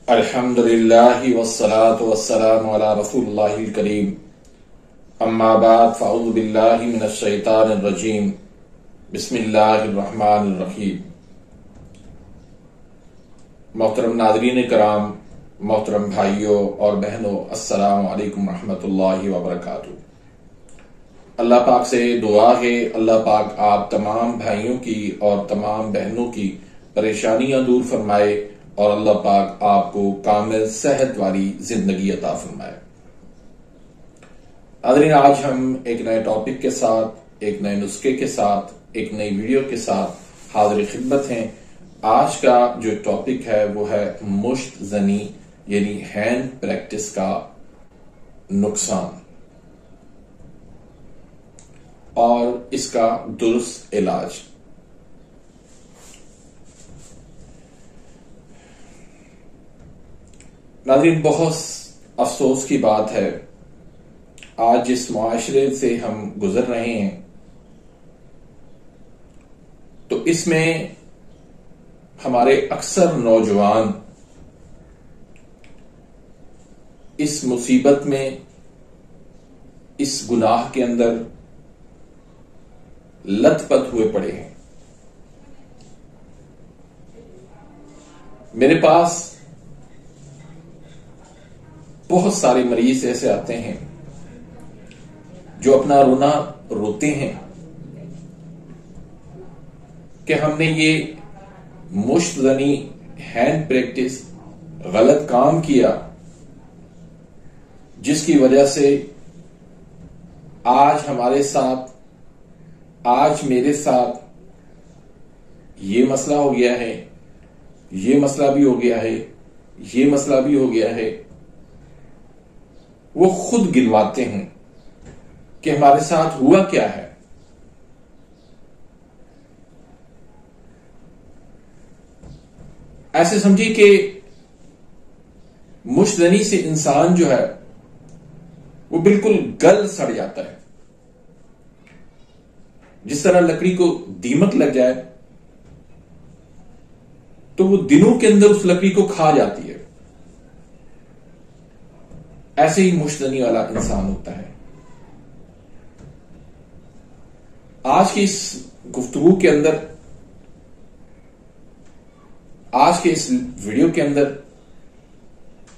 अल्हम्दुलिल्लाहि वस्सलातु वस्सलामु अला रसूलिल्लाहिल करीम। अम्मा बाद फ़अऊज़ु बिल्लाहि मिनश शैतानिर रजीम। बिस्मिल्लाहिर रहमानिर रहीम। मोहतरम नाज़रीन कराम, मोहतरम भाइयों और बहनों, अस्सलामु अलैकुम रहमतुल्लाहि व बरकातुहू। अल्लाह पाक से दुआ है, अल्लाह पाक आप तमाम भाइयों की और तमाम बहनों की परेशानियां दूर फरमाए और अल्लाह पाक आपको कामिल सेहत वाली जिंदगी अता फरमाए। नाज़रीन, आज हम एक नए टॉपिक के साथ, एक नए नुस्खे के साथ, एक नई वीडियो के साथ हाजिर खिदमत हैं। आज का जो टॉपिक है वो है मुश्त जनी यानी हैंड प्रैक्टिस का नुकसान और इसका दुरुस्त इलाज। नाज़रीन, बहुत अफसोस की बात है, आज जिस मुआशरे से हम गुजर रहे हैं तो इसमें हमारे अक्सर नौजवान इस मुसीबत में, इस गुनाह के अंदर लथपथ हुए पड़े हैं। मेरे पास बहुत सारे मरीज ऐसे आते हैं जो अपना रोना रोते हैं कि हमने ये मुश्त जनी हैंड प्रैक्टिस गलत काम किया, जिसकी वजह से आज हमारे साथ, आज मेरे साथ ये मसला हो गया है, ये मसला भी हो गया है, ये मसला भी हो गया है। वो खुद गिनवाते हैं कि हमारे साथ हुआ क्या है। ऐसे समझिए कि मुश्तजनी से इंसान जो है वो बिल्कुल गल सड़ जाता है। जिस तरह लकड़ी को दीमक लग जाए तो वो दिनों के अंदर उस लकड़ी को खा जाती है, ऐसे ही मुश्तजनी वाला इंसान होता है। आज की इस गुफ्तगू के अंदर, आज के इस वीडियो के अंदर,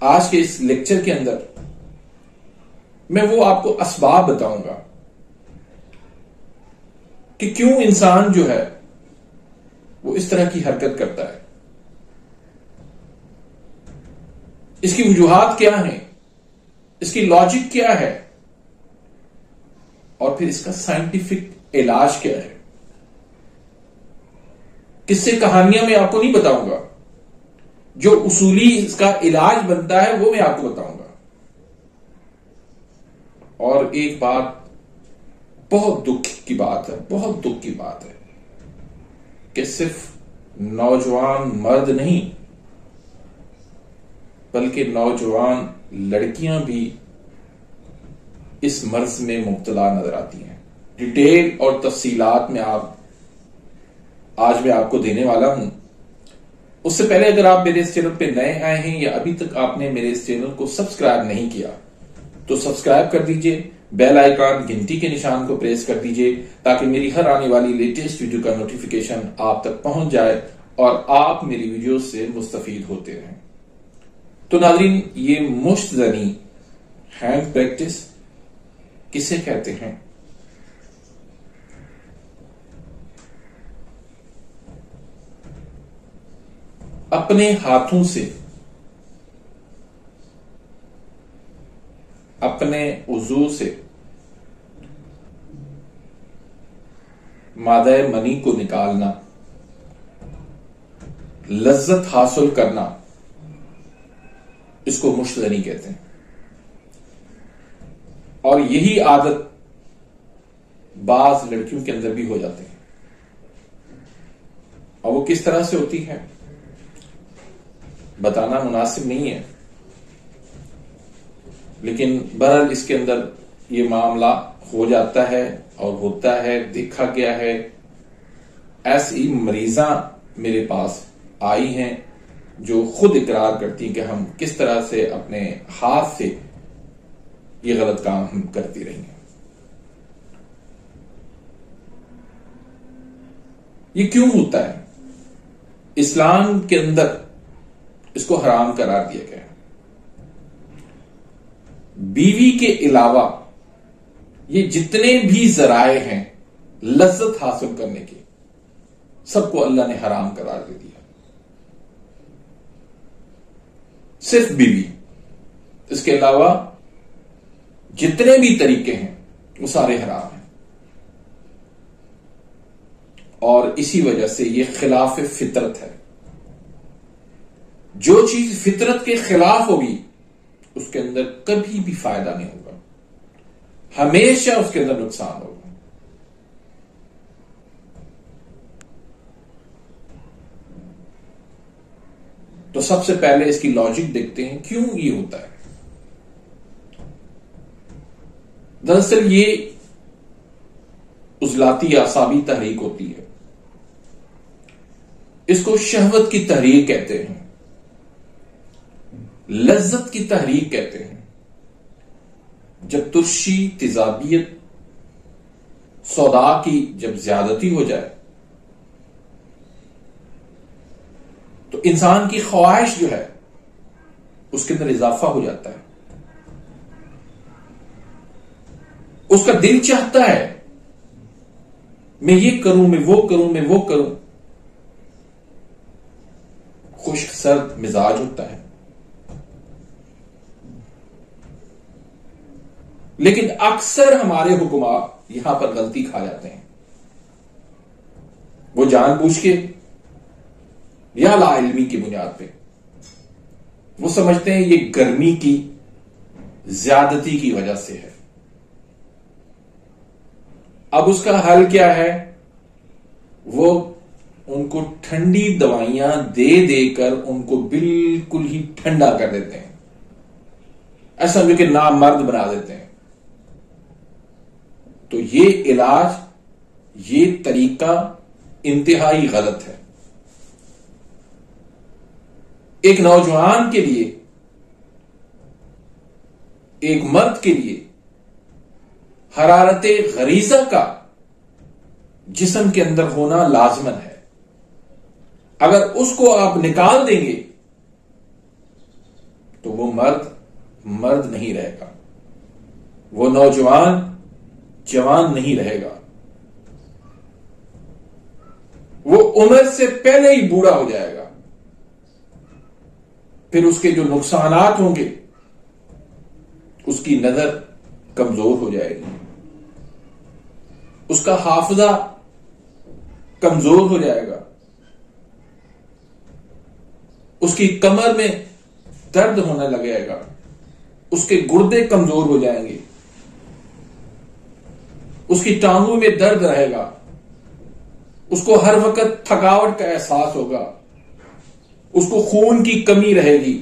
आज के इस लेक्चर के अंदर मैं वो आपको असबाब बताऊंगा कि क्यों इंसान जो है वो इस तरह की हरकत करता है, इसकी वजूहात क्या हैं, इसकी लॉजिक क्या है और फिर इसका साइंटिफिक इलाज क्या है। किससे कहानियां मैं आपको नहीं बताऊंगा, जो उसूली इसका इलाज बनता है वो मैं आपको बताऊंगा। और एक बात, बहुत दुख की बात है, बहुत दुख की बात है कि सिर्फ नौजवान मर्द नहीं बल्कि नौजवान लड़कियां भी इस मर्ज में मुब्तला नजर आती हैं। डिटेल और तफसीलात में आज मैं आपको देने वाला हूं। उससे पहले अगर आप मेरे इस चैनल पे नए आए हैं या अभी तक आपने मेरे इस चैनल को सब्सक्राइब नहीं किया तो सब्सक्राइब कर दीजिए, बेल आइकन घंटी के निशान को प्रेस कर दीजिए ताकि मेरी हर आने वाली लेटेस्ट वीडियो का नोटिफिकेशन आप तक पहुंच जाए और आप मेरी वीडियो से मुस्तफीद होते रहें। तो नाज़रीन, ये मुश्त जनी हैंड प्रैक्टिस किसे कहते हैं? अपने हाथों से अपने उज़ू से मादा मनी को निकालना, लज्जत हासिल करना, इसको मुश्त जनी कहते हैं। और यही आदत बाज लड़कियों के अंदर भी हो जाती है। और वो किस तरह से होती है बताना मुनासिब नहीं है, लेकिन बहरहाल इसके अंदर ये मामला हो जाता है और होता है, देखा गया है। ऐसी मरीजा मेरे पास आई हैं जो खुद इकरार करती हैं कि हम किस तरह से अपने हाथ से ये गलत काम हम करती रही हैं। ये क्यों होता है? इस्लाम के अंदर इसको हराम करार दिया गया है। बीवी के अलावा ये जितने भी जराए हैं लज्जत हासिल करने के, सबको अल्लाह ने हराम करार दे दिया। सिर्फ बीवी, इसके अलावा जितने भी तरीके हैं वो सारे हराम हैं। और इसी वजह से ये खिलाफ फितरत है। जो चीज फितरत के खिलाफ होगी उसके अंदर कभी भी फायदा नहीं होगा, हमेशा उसके अंदर नुकसान होगा। तो सबसे पहले इसकी लॉजिक देखते हैं क्यों ये होता है। दरअसल ये उजलाती आसाबी तहरीक होती है। इसको शहवत की तहरीक कहते हैं, लज्जत की तहरीक कहते हैं। जब तुर्शी, तेजाबियत, सौदा की जब ज्यादती हो जाए तो इंसान की ख्वाहिश जो है उसके अंदर इजाफा हो जाता है। उसका दिल चाहता है मैं ये करूं, मैं वो करूं, मैं वो करूं। खुश्क सर्द मिजाज होता है। लेकिन अक्सर हमारे हुक्मा यहां पर गलती खा जाते हैं। वो जानबूझ के या लाइल्मी की बुनियाद पे वो समझते हैं ये गर्मी की ज्यादती की वजह से है। अब उसका हल क्या है? वो उनको ठंडी दवाइयां दे देकर उनको बिल्कुल ही ठंडा कर देते हैं, ऐसा समझो कि नामर्द बना देते हैं। तो ये इलाज, ये तरीका इंतहाई गलत है। एक नौजवान के लिए, एक मर्द के लिए हरारते गरीजा का जिस्म के अंदर होना लाजमन है। अगर उसको आप निकाल देंगे तो वो मर्द नहीं रहेगा, वो नौजवान जवान नहीं रहेगा, वो उम्र से पहले ही बूढ़ा हो जाएगा। फिर उसके जो नुकसानात होंगे, उसकी नजर कमजोर हो जाएगी, उसका हाफिजा कमजोर हो जाएगा, उसकी कमर में दर्द होने लगेगा, उसके गुर्दे कमजोर हो जाएंगे, उसकी टांगों में दर्द रहेगा, उसको हर वक्त थकावट का एहसास होगा, उसको खून की कमी रहेगी,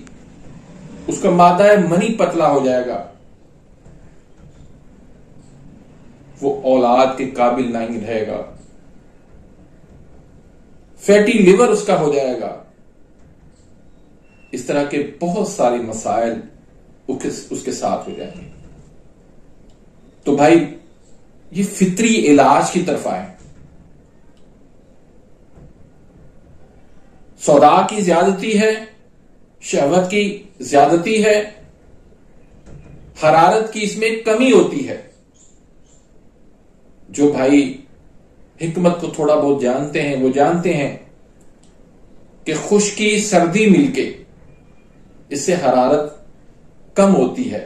उसका मादा मनी पतला हो जाएगा, वो औलाद के काबिल नहीं रहेगा, फैटी लिवर उसका हो जाएगा। इस तरह के बहुत सारे मसाइल उसके साथ हो जाएंगे। तो भाई ये फितरी इलाज की तरफ आए। सौदा की ज्यादती है, शहवत की ज्यादती है, हरारत की इसमें कमी होती है। जो भाई हिकमत को थोड़ा बहुत जानते हैं वो जानते हैं कि खुश्की सर्दी मिलके इससे हरारत कम होती है,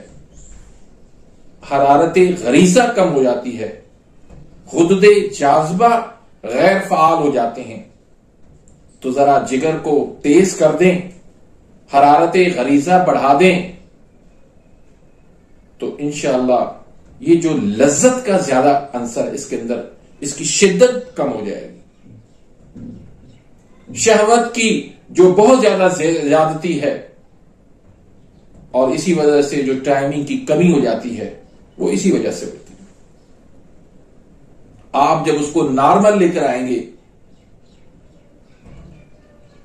हरारत गरीजा कम हो जाती है, गुद्दे जाज़बा गैर फाल हो जाते हैं। तो जरा जिगर को तेज कर दें, हरारत गरीजा बढ़ा दें, तो इंशाअल्लाह ये जो लज्जत का ज्यादा अंसर इसके अंदर, इसकी शिद्दत कम हो जाएगी। शहवत की जो बहुत ज्यादा ज्यादती है और इसी वजह से जो टाइमिंग की कमी हो जाती है वो इसी वजह से होती है। आप जब उसको नॉर्मल लेकर आएंगे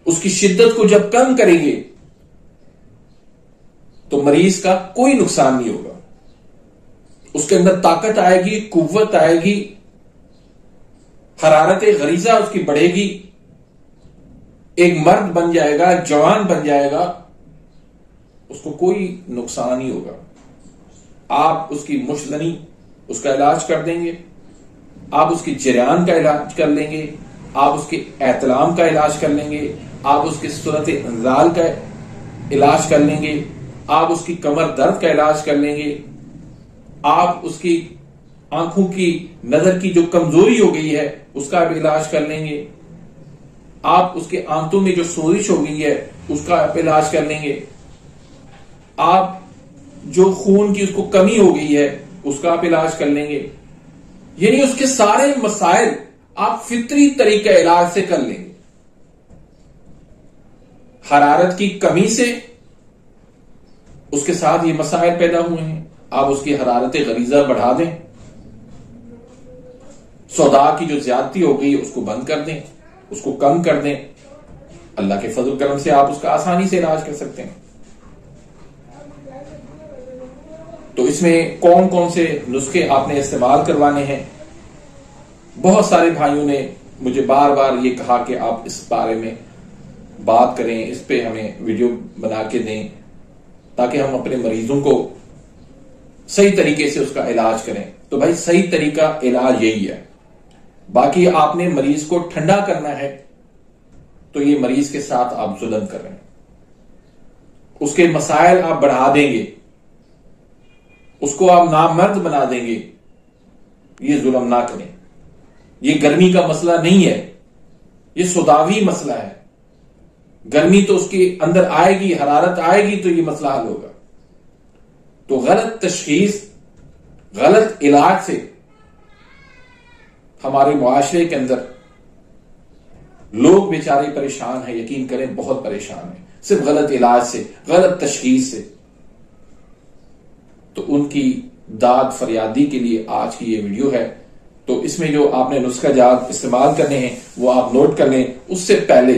उसकी शिद्दत को जब कम करेंगे तो मरीज का कोई नुकसान नहीं होगा। उसके अंदर ताकत आएगी, कुव्वत आएगी, हरारत गरीजा उसकी बढ़ेगी, एक मर्द बन जाएगा, एक जवान बन जाएगा, उसको कोई नुकसान नहीं होगा। आप उसकी मुश्तनी उसका इलाज कर देंगे, आप उसकी जरियान का इलाज कर लेंगे, आप उसके एहतलाम का इलाज कर लेंगे, आप उसकी सूरत इंजाल का इलाज कर लेंगे, आप उसकी कमर दर्द का इलाज कर लेंगे, आप उसकी आंखों की नजर की जो कमजोरी हो गई है उसका भी इलाज कर लेंगे, आप उसके आंतों में जो सोजिश हो गई है उसका आप इलाज कर लेंगे, आप जो खून की उसको कमी हो गई है उसका आप इलाज कर लेंगे। यानी उसके सारे मसाइल आप फितरी तरीके इलाज से कर लेंगे। हरारत की कमी से उसके साथ ये मसाइल पैदा हुए हैं, आप उसकी हरारत गरीजा बढ़ा दें, सौदा की जो ज्यादती हो गई उसको बंद कर दें, उसको कम कर दें। अल्लाह के फजल करम से आप उसका आसानी से इलाज कर सकते हैं। तो इसमें कौन कौन से नुस्खे आपने इस्तेमाल करवाने हैं? बहुत सारे भाइयों ने मुझे बार बार ये कहा कि आप इस बारे में बात करें, इस पे हमें वीडियो बना के दें ताकि हम अपने मरीजों को सही तरीके से उसका इलाज करें। तो भाई सही तरीका इलाज यही है। बाकी आपने मरीज को ठंडा करना है तो ये मरीज के साथ आप जुल्म कर रहे हैं, उसके मसाइल आप बढ़ा देंगे, उसको आप नामर्द बना देंगे। ये जुल्म ना करें। ये गर्मी का मसला नहीं है, ये सुदावी मसला है। गर्मी तो उसके अंदर आएगी, हरारत आएगी तो ये मसला हल होगा। तो गलत तशखीस, गलत इलाज से हमारे मुआशरे के अंदर लोग बेचारे परेशान हैं, यकीन करें बहुत परेशान हैं, सिर्फ गलत इलाज से, गलत तशखीस से। तो उनकी दाद फरियादी के लिए आज की ये वीडियो है। तो इसमें जो आपने नुस्खा जात इस्तेमाल करने हैं वो आप नोट कर लें। उससे पहले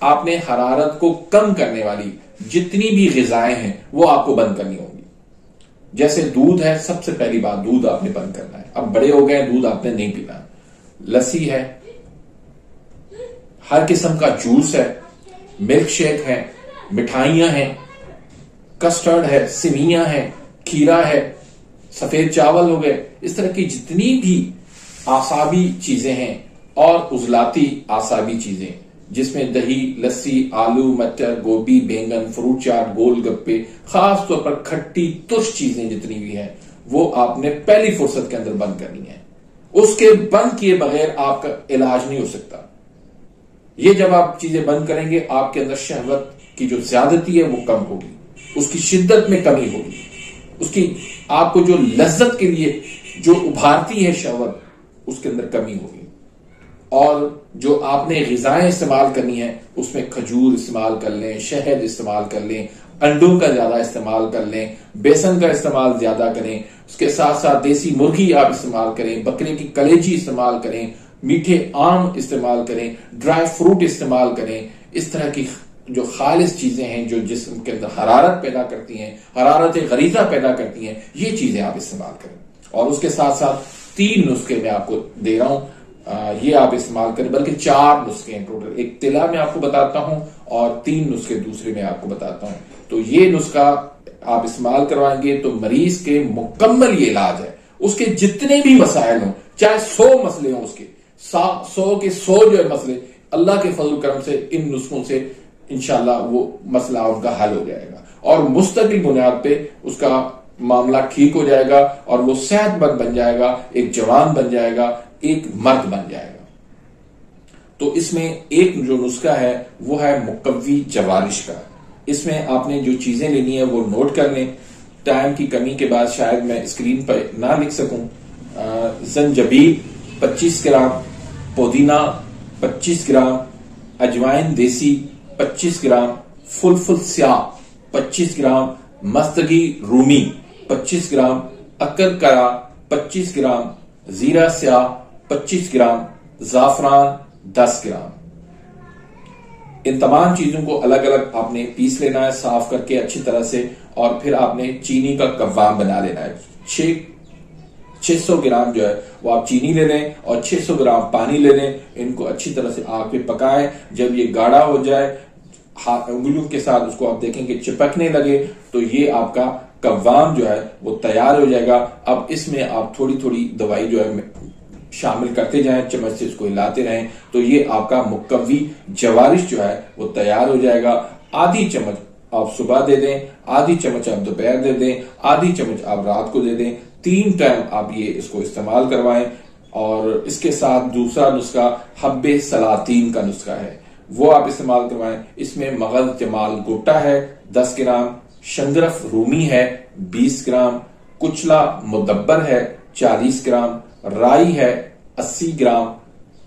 आपने हरारत को कम करने वाली जितनी भी ग़िज़ाएं हैं वो आपको बंद करनी होंगी। जैसे दूध है, सबसे पहली बात दूध आपने बंद करना है। अब बड़े हो गए, दूध आपने नहीं पीना। लस्सी है, हर किस्म का जूस है, मिल्क शेक है, मिठाइयां हैं, कस्टर्ड है, सिवियां है, खीरा है, सफेद चावल हो गए, इस तरह की जितनी भी आसाबी चीजें हैं और उजलाती आसाबी चीजें जिसमें दही, लस्सी, आलू, मटर, गोभी, बैंगन, फ्रूट चाट, गोलगप्पे, खास तौर पर खट्टी तुर्श चीजें जितनी भी हैं वो आपने पहली फुर्सत के अंदर बंद करनी है। उसके बंद किए बगैर आपका इलाज नहीं हो सकता। ये जब आप चीजें बंद करेंगे आपके अंदर शहवत की जो ज्यादती है वो कम होगी, उसकी शिद्दत में कमी होगी, उसकी आपको जो लज्जत के लिए जो उभारती है शहवत उसके अंदर कमी होगी। और जो आपने ग़िज़ाएं इस्तेमाल करनी है उसमें खजूर इस्तेमाल कर लें, शहद इस्तेमाल कर लें, अंडों का ज्यादा इस्तेमाल कर लें, बेसन का इस्तेमाल ज्यादा करें, उसके साथ साथ देसी मुर्गी आप इस्तेमाल करें, बकरे की कलेजी इस्तेमाल करें, मीठे आम इस्तेमाल करें, ड्राई फ्रूट इस्तेमाल करें। इस तरह की जो खालिस चीजें हैं जो जिस्म के अंदर हरारत पैदा करती हैं, हरारत गरीजा पैदा करती हैं, ये चीजें आप इस्तेमाल करें। और उसके साथ साथ 3 नुस्खे मैं आपको दे रहा हूं, ये आप इस्तेमाल करें, बल्कि 4 नुस्खे हैं टोटल। एक तिला में आपको बताता हूं और 3 नुस्खे दूसरे में आपको बताता हूं। तो ये नुस्खा आप इस्तेमाल करवाएंगे तो मरीज के मुकम्मल ये इलाज है। उसके जितने भी मसाइल हों, चाहे 100 मसले हों, उसके 100 के 100 जो है मसले, अल्लाह के फजल करम से इन नुस्खों से इंशाल्लाह वो मसला उनका हल हो जाएगा और मुस्तकिल बुनियाद पे उसका मामला ठीक हो जाएगा और वो सेहतमंद बन जाएगा, एक जवान बन जाएगा, एक मर्द बन जाएगा। तो इसमें एक जो नुस्खा है वो है मुकव्वी जवारिश का। इसमें आपने जो चीजें लेनी है वो नोट कर लें। टाइम की कमी के बाद शायद मैं स्क्रीन पर ना लिख सकूं। ज़ंजबील 25 ग्राम, पुदीना 25 ग्राम, अजवाइन देसी 25 ग्राम, फुलफुल स्याह 25 ग्राम, मस्तगी रूमी 25 ग्राम, अक्कर करा 25 ग्राम, जीरा स्याह 25 ग्राम, जाफरान 10 ग्राम। इन तमाम चीजों को अलग अलग आपने पीस लेना है साफ करके अच्छी तरह से, और फिर आपने चीनी का कव्वाम बना लेना है। 600 ग्राम जो है वो आप चीनी ले लें और 600 ग्राम पानी ले लें। इनको अच्छी तरह से आग पे पकाएं। जब ये गाढ़ा हो जाए, उंगलियों के साथ उसको आप देखेंगे चिपकने लगे, तो ये आपका कव्वाम जो है वो तैयार हो जाएगा। अब इसमें आप थोड़ी थोड़ी दवाई जो है शामिल करते जाएं, चम्मच से इसको हिलाते रहें, तो ये आपका मुकव्वी जवारिश जो है वो तैयार हो जाएगा। आधी चम्मच आप सुबह दे दें, आधी चम्मच आप दोपहर दे दें, आधी चम्मच आप रात को दे दें। 3 टाइम आप ये इसको इस्तेमाल करवाएं। और इसके साथ दूसरा नुस्खा हब्बे सलातीन का नुस्खा है, वो आप इस्तेमाल करवाएं। इसमें मगज जमाल गोटा है 10 ग्राम, शंगरफ रूमी है 20 ग्राम, कुचला मुदब्बर है 40 ग्राम, राई है 80 ग्राम,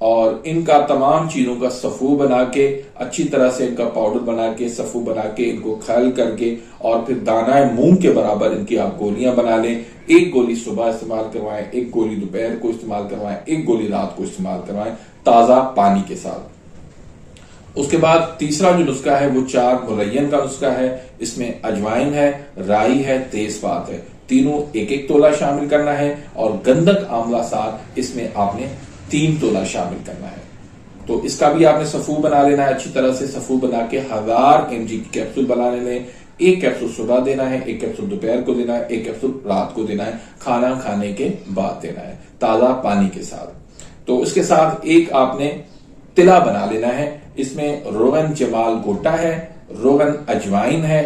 और इनका तमाम चीजों का सफू बना के अच्छी तरह से इनका पाउडर बना के सफू बना के इनको खल करके, और फिर दाना मूंग के बराबर इनकी आप गोलियां बना लें। 1 गोली सुबह इस्तेमाल करवाएं, 1 गोली दोपहर को इस्तेमाल करवाएं, 1 गोली रात को इस्तेमाल करवाएं ताजा पानी के साथ। उसके बाद तीसरा जो नुस्खा है वो 4 मुलय्यन का नुस्खा है। इसमें अजवाइन है, राई है, तेजपात है, तीनों 1-1 तोला शामिल करना है, और गंधक आंवला साथ इसमें आपने 3 तोला शामिल करना है। तो इसका भी आपने सफू बना लेना है अच्छी तरह से। सफू बना के 1000 mg की कैप्सूल बना लेने। 1 कैप्सूल सुबह देना है, 1 कैप्सूल दोपहर को देना है, 1 कैप्सूल रात को देना है, खाना खाने के बाद देना है ताजा पानी के साथ। तो इसके साथ एक आपने तिला बना लेना है। इसमें रोगन जमाल गोटा है, रोगन अजवाइन है।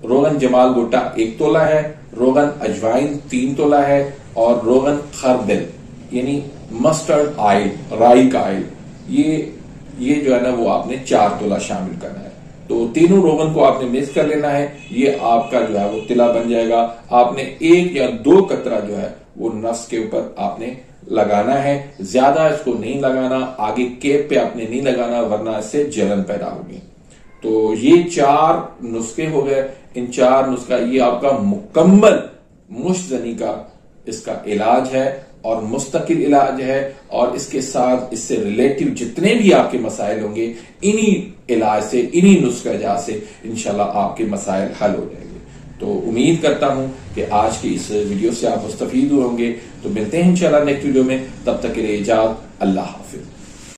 रोगन जमाल गोटा 1 तोला है, रोगन अजवाइन 3 तोला है, और रोगन खरदिल यानी मस्टर्ड ऑयल, राई का ऑयल, ये जो है ना वो आपने 4 तोला शामिल करना है। तो तीनों रोगन को आपने मिक्स कर लेना है। ये आपका जो है वो तिला बन जाएगा। आपने 1 या 2 कतरा जो है वो नस के ऊपर आपने लगाना है, ज्यादा इसको नहीं लगाना, आगे केप पे आपने नहीं लगाना, वरना इससे जलन पैदा होगी। तो ये 4 नुस्खे हो गए। इन 4 नुस्खा ये आपका मुकम्मल मुश्तजनी का इसका इलाज है और मुस्तकिल इलाज है। और इसके साथ इससे रिलेटिव जितने भी आपके मसाइल होंगे, इन्हीं इलाज से, इन्हीं नुस्खा से इंशाल्लाह आपके मसाइल हल हो जाएंगे। तो उम्मीद करता हूं कि आज की इस वीडियो से आप मुस्तफीद होंगे। तो मिलते हैं इंशाल्लाह नेक्स्ट वीडियो में, तब तक के लिए इजाजत, अल्लाह हाफिज।